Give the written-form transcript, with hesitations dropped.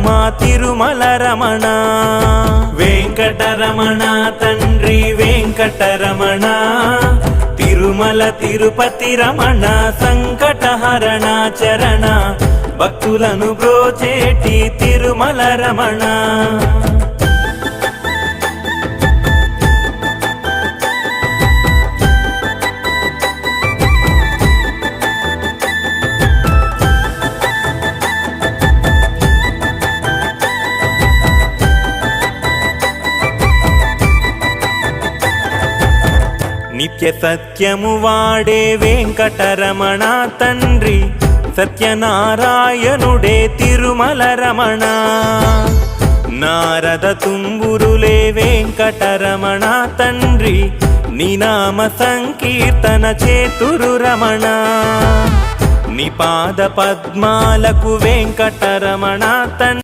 మా తిరుమల రమణ. వెంకటరమణ తండ్రి వెంకటరమణ, తిరుమల తిరుపతి రమణ, సంకటహరణ చరణ, భక్తులను బ్రోచేటి తిరుమల రమణ. నిత్య సత్యము వాడే వెంకటరమణ తండ్రి, సత్యనారాయణుడే తిరుమల రమణ. నారద తుంబురులే వెంకటరమణ తండ్రి, నినామ సంకీర్తన చేతురు రమణ. నిపాద పద్మాలకు వెంకటరమణ తండ్రి